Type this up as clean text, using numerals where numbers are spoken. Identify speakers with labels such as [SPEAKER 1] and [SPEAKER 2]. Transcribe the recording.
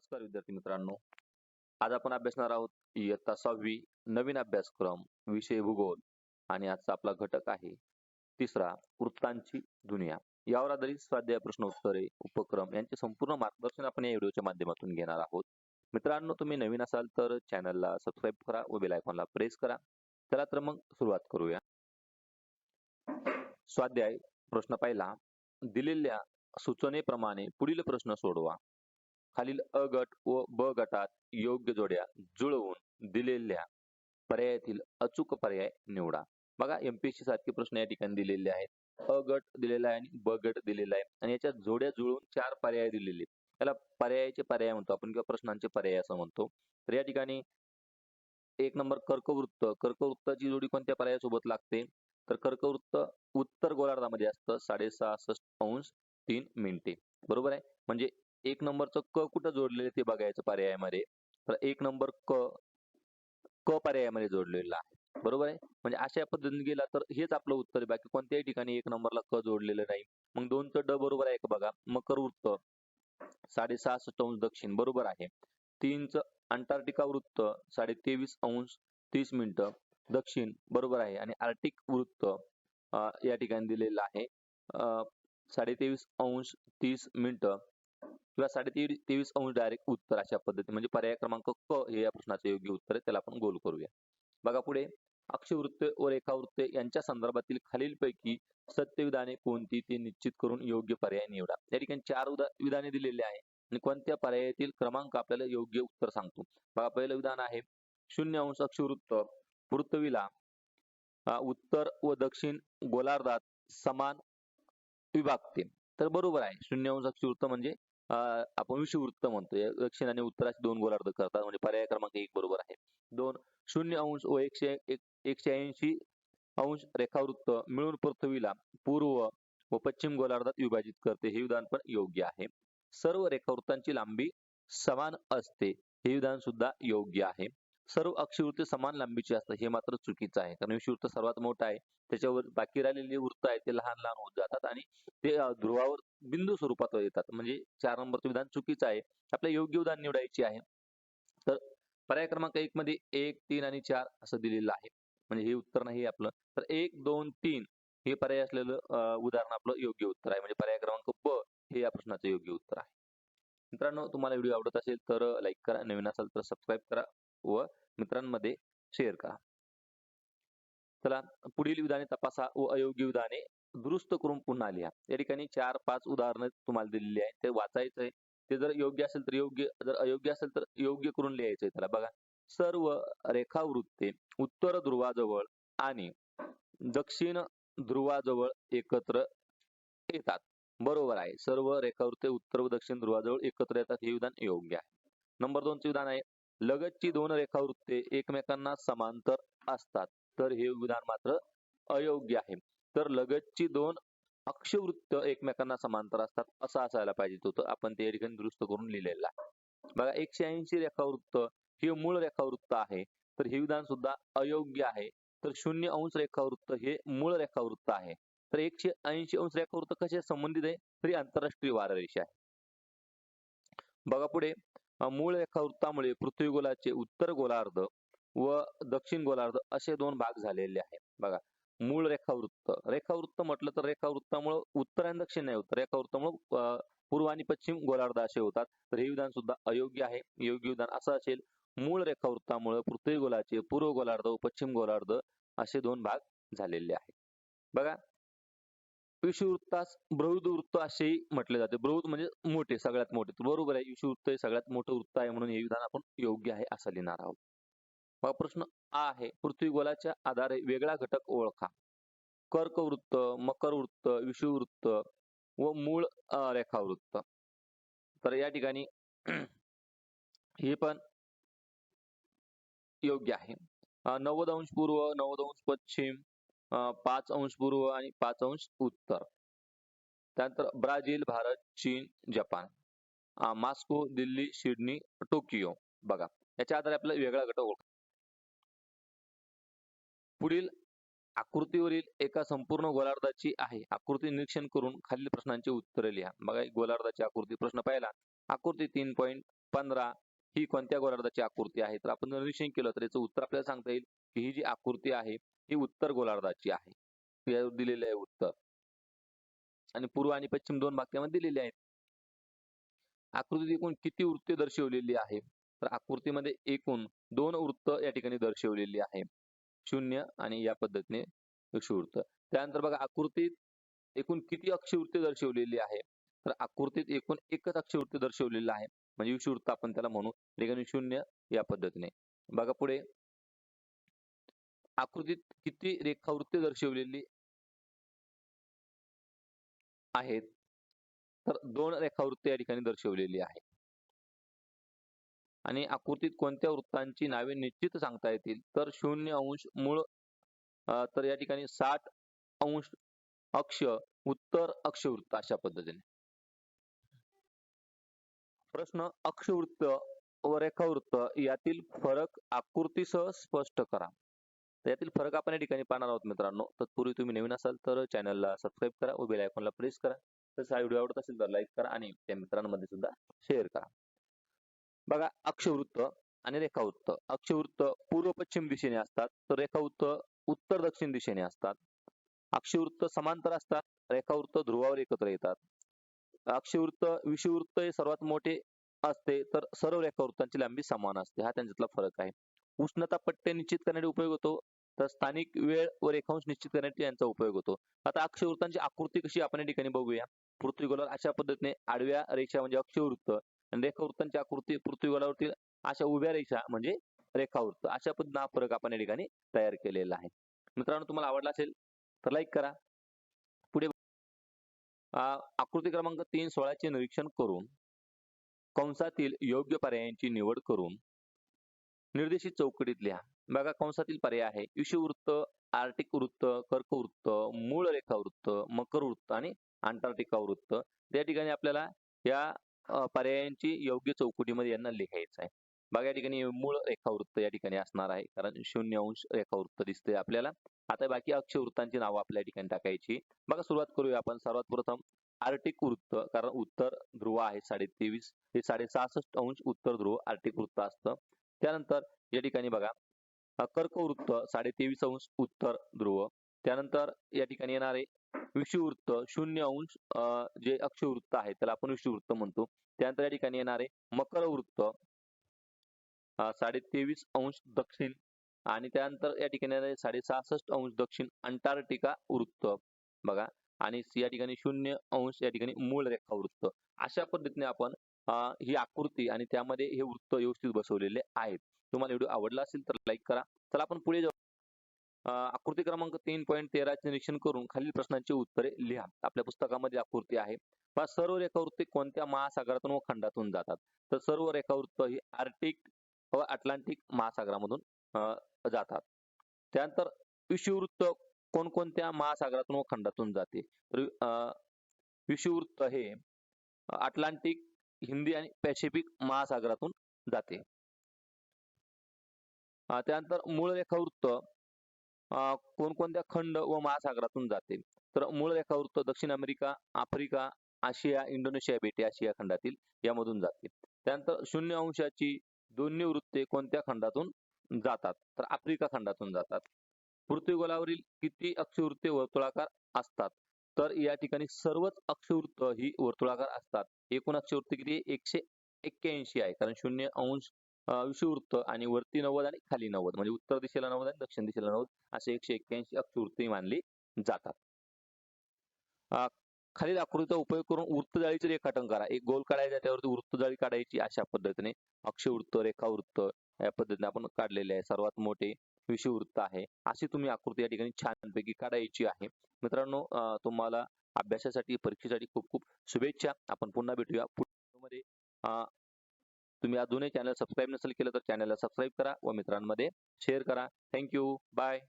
[SPEAKER 1] नमस्कार विद्यार्थी मित्रांनो, आज आपण अभ्यासणार आहोत इयत्ता 6वी नवीन अभ्यासक्रम विषय भूगोल आणि आजचा आपला घटक आहे तिसरा वृत्तांची दुनिया. यावर आधारित स्वाध्याय प्रश्न उत्तरे उपक्रम यांचे संपूर्ण मार्गदर्शन आपण या व्हिडिओच्या माध्यमातून घेणार आहोत. मित्रांनो, तुम्ही नवीन असाल तर चॅनलला सबस्क्राईब करा व बेल आयकॉनला प्रेस करा. चला तर मग सुरुवात करूया. स्वाध्याय प्रश्न पहिला, दिलेल्या सूचनेप्रमाणे पुढील प्रश्न सोडवा. खालील अ गट व ब गटात योग्य जोड्या जुळवून दिलेल्या पर्यायातील अचूक पर्याय निवडा. बघा, एमपीएससी सारखे प्रश्न या ठिकाणी दिलेले आहेत. अ गट दिलेला आहे आणि ब गट दिलेला आहे आणि याच्या जोड्या जुळवून 4 पर्याय दिलेले. त्याला पर्यायाचे पर्याय म्हणतो आपण किंवा प्रश्नांचे पर्याय असं म्हणतो. तर या ठिकाणी 1 नंबर कर्कवृत्त. कर्कवृत्ताची जोडी कोणत्या पर्यायासोबत लागते? तर कर्कवृत्त उत्तर गोलार्धामध्ये असतं 66.5 अंश 3 मिनिटे. बरोबर आहे. म्हणजे 1 नंबरचं क कुठं जोडलेलं ते बघायचं पर्यायामध्ये. तर 1 नंबर क पर्यायामध्ये जोडलेला आहे. बरोबर आहे. म्हणजे अशा पद्धतीने गेला तर हेच आपलं उत्तर आहे. बाकी कोणत्याही ठिकाणी 1 नंबरला क जोडलेलं नाही. मग 2चं ड बरोबर आहे का बघा. मकर वृत्त 66.5 अंश दक्षिण बरोबर आहे. 3चं अंटार्क्टिका वृत्त 23.5 अंश 30 मिनिटं दक्षिण बरोबर आहे. आणि आर्टिक वृत्त या ठिकाणी दिलेलं आहे 23.5 अंश 30 मिनिटं किंवा 23.5 अंश डायरेक्ट उत्तर. अशा पद्धती म्हणजे पर्याय क्रमांक क हे या प्रश्नाचे योग्य उत्तर आहे. त्याला आपण गोल करूया. बघा पुढे, अक्षवृत्ते व रेखावृत्ते यांच्या संदर्भातील खालीलपैकी सत्य विधाने कोणती ते निश्चित करून योग्य पर्याय निवडा. या ठिकाणी 4 विधाने दिलेली आहे आणि कोणत्या पर्यायातील क्रमांक आपल्याला योग्य उत्तर सांगतो. बघा, पहिलं विधान आहे 0 अंश अक्षवृत्त पृथ्वीला उत्तर व दक्षिण गोलार्धात समान विभागते. तर बरोबर आहे. 0 अंश अक्षवृत्त म्हणजे आपण विषुववृत्त म्हणतो. दक्षिण आणि उत्तराचे 2 गोलार्ध करतात. म्हणजे पर्याय क्रमांक 1 बरोबर आहे. 2 0 अंश व 180 अंश रेखावृत्त मिळून पृथ्वीला पूर्व व पश्चिम गोलार्धात विभाजित करते. हे विधान पण योग्य आहे. सर्व रेखावृत्तांची लांबी समान असते. हे विधान सुद्धा योग्य आहे. सर्व अक्षवृत्ते समान लांबीची असतात. हे मात्र चुकीचं आहे. कारण विषुववृत्त सर्वात मोठं आहे. त्याच्यावर बाकी राहिलेले वृत्त आहेत ते लहान लहान होत जातात आणि ते ध्रुवावर बिंदू स्वरूपात येतात. म्हणजे 4 नंबरचं विधान चुकीचं आहे. आपलं योग्य विधान निवडायचे आहे. तर पर्याय क्रमांक 1 मध्ये 1, 3 आणि 4 असं दिलेलं आहे. म्हणजे हे उत्तर नाही आपलं. तर 1, 2, 3 हे पर्याय असलेलं उदाहरण आपलं योग्य उत्तर आहे. म्हणजे पर्याय क्रमांक ब हे या प्रश्नाचं योग्य उत्तर आहे. मित्रांनो, तुम्हाला व्हिडिओ आवडत असेल तर लाईक करा, नवीन असाल तर सबस्क्राईब करा व मित्रांमध्ये शेअर करा. चला, पुढील विधाने तपासा व अयोग्य विधाने दुरुस्त करून पुन्हा लिहा. या ठिकाणी 4-5 उदाहरणं तुम्हाला दिलेली आहेत. ते वाचायचं आहे. ते जर योग्य असेल तर योग्य, जर अयोग्य असेल तर योग्य करून लिहायचंय. त्याला बघा, सर्व रेखावृत्ते उत्तर ध्रुवाजवळ आणि दक्षिण ध्रुवाजवळ एकत्र येतात. बरोबर आहे. सर्व रेखावृत्ते उत्तर व दक्षिण ध्रुवाजवळ एकत्र येतात. हे विधान योग्य आहे. नंबर 2चे विधान आहे लगतची 2 रेखावृत्ते एकमेकांना समांतर असतात. तर हे विधान मात्र अयोग्य आहे. तर लगतची 2 अक्षवृत्त एकमेकांना समांतर असतात असं असायला पाहिजे होतं. आपण ते या ठिकाणी दुरुस्त करून लिहिलेलं आहे. बघा, 180 रेखावृत्त हे मूळ रेखावृत्त आहे. तर हे विधान सुद्धा अयोग्य आहे. तर 0 अंश रेखावृत्त हे मूळ रेखावृत्त आहे. तर 180 अंश रेखावृत्त कशा संबंधित आहे? तर आंतरराष्ट्रीय वाररेषा आहे. बघा पुढे, मूळ रेखावृत्तामुळे पृथ्वीगोलाचे उत्तर गोलार्ध व दक्षिण गोलार्ध असे 2 भाग झालेले आहेत. बघा, मूळ रेखावृत्त म्हटलं तर रेखावृत्तामुळे उत्तर आणि दक्षिण नाही होत. रेखावृत्तामुळे पूर्व आणि पश्चिम गोलार्ध असे होतात. तर हे विधान सुद्धा अयोग्य आहे. योग्य विधान असं असेल, मूळ रेखावृत्तामुळे पृथ्वीगोलाचे पूर्व गोलार्ध व पश्चिम गोलार्ध असे 2 भाग झालेले आहेत. बघा, विषुववृत्तास बृहद्वृत्त असेही म्हटले जाते. बृहद म्हणजे मोठे, सगळ्यात मोठे. बरोबर आहे. विषुववृत्त हे सगळ्यात मोठं वृत्त आहे म्हणून हे विधान आपण योग्य आहे असं लिहिणार आहोत. मग प्रश्न आ आहे, पृथ्वीगोलाच्या आधारे वेगळा घटक ओळखा. कर्कवृत्त, मकरवृत्त, विषुववृत्त व मूळ रेखावृत्त. तर या ठिकाणी हे पण योग्य आहे. 90 अंश पूर्व, 90 अंश पश्चिम, 5 अंश पूर्व आणि 5 अंश उत्तर. त्यानंतर ब्राझील, भारत, चीन, Japan, Moscow, Delhi, Sydney, Tokyo. बघा, याच्या आधारे आपल्याला वेगळा घटक ओळखा. पुढील आकृतीवरील एका संपूर्ण गोलार्धाची आहे. आकृती निरीक्षण करून खालील प्रश्नांची उत्तरे लिहा. बघा, एक गोलार्धाची आकृती. प्रश्न पहिला, आकृती 15 ही कोणत्या गोलार्धाची आकृती आहे? तर आपण निरीक्षण केलं तर याचं उत्तर आपल्याला सांगता येईल की ही जी आकृती आहे ही उत्तर गोलार्धाची आहे. यावर दिलेलं आहे उत्तर. आणि पूर्व आणि पश्चिम दोन भाग त्यामध्ये दिलेले आहेत. आकृतीत एकूण किती वृत्ते दर्शवलेली आहे? तर आकृतीमध्ये एकूण 2 वृत्त या ठिकाणी दर्शवलेली आहे. 0 आणि या पद्धतीने विषुववृत्त. त्यानंतर बघा आकृतीत एकूण किती अक्षवृत्ते दर्शवलेली आहे? तर आकृतीत एकूण एकच अक्षवृत्त दर्शवलेलं आहे. म्हणजे विषुववृत्त आपण त्याला म्हणू. ठिकाणी 0 या पद्धतीने. बघा पुढे आकृतीत किती रेखावृत्ते दर्शवलेली आहेत? तर 2 रेखावृत्ते या ठिकाणी दर्शवलेली आहे. आणि आकृतीत कोणत्या वृत्तांची नावे निश्चित सांगता येतील? तर 0 मूळ तर या ठिकाणी 60 अक्ष उत्तर अक्षवृत्त अशा पद्धतीने. प्रश्न अक्षवृत्त व रेखावृत्त यातील फरक आकृतीसह स्पष्ट करा. तर यातील फरक आपण या ठिकाणी पाहणार आहोत मित्रांनो. तत्पूर्वी तुम्ही नवीन असाल तर चॅनलला सबस्क्राईब करा व बेल आयकॉनला प्रेस करा. तसंच हा व्हिडिओ आवडत असेल तर लाईक करा आणि त्या मित्रांमध्ये सुद्धा शेअर करा. बघा अक्षवृत्त आणि रेखावृत्त. अक्षवृत्त पूर्व पश्चिम दिशेने असतात तर रेखावृत्त उत्तर दक्षिण दिशेने असतात. अक्षवृत्त समांतर असतात, रेखावृत्त ध्रुवावर एकत्र येतात. अक्षवृत्त विषुववृत्त हे सर्वात मोठे असते तर सर्व रेखावृत्तांची लांबी समान असते. हा त्यांच्यातला फरक आहे. उष्णता पट्टे निश्चित करण्यासाठी उपयोग होतो तर स्थानिक वेळ व रेखांश निश्चित करण्यासाठी यांचा उपयोग होतो. आता अक्षवृत्तांची आकृती कशी आपण या ठिकाणी बघूया. पृथ्वीगोलावर अशा पद्धतीने आडव्या रेषा म्हणजे अक्षवृत्त आणि रेखावृत्तांची आकृती पृथ्वीगोलावरती अशा उभ्या रेषा म्हणजे रेखावृत्त. अशा पद्धतीने हा फरक आपण या ठिकाणी तयार केलेला आहे. मित्रांनो तुम्हाला आवडला असेल तर लाईक करा. पुढे आकृती क्रमांक 3-16 चे निरीक्षण करून कंसातील योग्य पर्यायांची निवड करून निर्देशित चौकटीत लिहा. बघा कंसातील पर्याय आहे विषुववृत्त, आर्टिक वृत्त, कर्कवृत्त, मूळ रेखावृत्त, मकर वृत्त आणि अंटार्क्टिका वृत्त. त्या ठिकाणी आपल्याला या पर्यायांची योग्य चौकटीमध्ये यांना लिहायचं आहे. बघा या ठिकाणी मूळ रेखावृत्त या ठिकाणी असणार आहे कारण 0 रेखावृत्त दिसते आपल्याला. आता बाकी अक्षवृत्तांची नावं आपल्या ठिकाणी टाकायची. बघा सुरुवात करूया आपण. सर्वात प्रथम आर्टिक वृत्त कारण उत्तर ध्रुव आहे 23.5 हे 66.5 उत्तर ध्रुव आर्टिक वृत्त असतं. त्यानंतर या ठिकाणी बघा कर्कवृत्त 23.5 उत्तर ध्रुव. त्यानंतर या ठिकाणी येणारे विषुववृत्त 0 जे अक्षवृत्त आहे त्याला आपण विषुववृत्त म्हणतो. त्यानंतर या ठिकाणी येणारे मकर वृत्त 23.5 दक्षिण आणि त्यानंतर या ठिकाणी येणारे 66.5 दक्षिण अंटार्क्टिका वृत्त बघा आणि या ठिकाणी 0 या ठिकाणी मूळ रेखावृत्त. अशा पद्धतीने आपण ही आकृती आणि त्यामध्ये हे वृत्त व्यवस्थित बसवलेले आहेत. तुम्हाला व्हिडिओ आवडला असेल तर लाईक करा. चला आपण पुढे जाऊ. आकृती क्रमांक 3.13 चे निरीक्षण करून खालील प्रश्नांची उत्तरे लिहा. आपल्या पुस्तकामध्ये आकृती आहे. पहा सर्व रेखावृत्ते कोणत्या महासागरातून व खंडातून जातात? तर सर्व रेखावृत्त ही आर्क्टिक व अटलांटिक महासागरामधून जातात. त्यानंतर विषुववृत्त कोणकोणत्या महासागरातून व खंडातून जाते? तर विषुववृत्त हे अटलांटिक, हिंदी आणि पॅसिफिक महासागरातून जाते. त्यानंतर मूळ रेखावृत्त कोणकोणत्या खंड व महासागरातून जाते? तर मूळ रेखावृत्त दक्षिण अमेरिका, आफ्रिका, आशिया, इंडोनेशिया बेटे आशिया खंडातील यामधून जाते. त्यानंतर 0 दोन्ही वृत्ते कोणत्या खंडातून जातात? तर आफ्रिका खंडातून जातात. पृथ्वीगोलावरील किती अक्षवृत्ते वर्तुळाकार असतात? तर या ठिकाणी सर्वच अक्षवृत्त ही वर्तुळाकार असतात. एकूण अक्षवृत्त किती? 181 आहे कारण 0 विषुववृत्त आणि वरती 90 आणि खाली 90 म्हणजे उत्तर दिशेला 90 आणि दक्षिण दिशेला 90 असे 181 अक्षवृत्ते मानली जातात. खालील आकृतीचा उपयोग करून वृत्तजाळीचे रेखाटन करा. एक गोल काढायचा त्यावरती वृत्तजाळी काढायची अशा पद्धतीने अक्षवृत्त, रेखावृत्त या पद्धतीने आपण काढलेले आहे. सर्वात मोठे विषुववृत्त आहे. अशी तुम्ही आकृती या ठिकाणी छानपैकी काढायची आहे. मित्रांनो तुम्हाला अभ्यासासाठी परीक्षेसाठी खूप खूप शुभेच्छा. आपण पुन्हा भेटूया पुढच्या व्हिडिओमध्ये. तुम्ही अजूनही चॅनल सबस्क्राईब नसेल केलं तर चॅनलला सबस्क्राईब करा व मित्रांमध्ये शेअर करा. थँक्यू. बाय.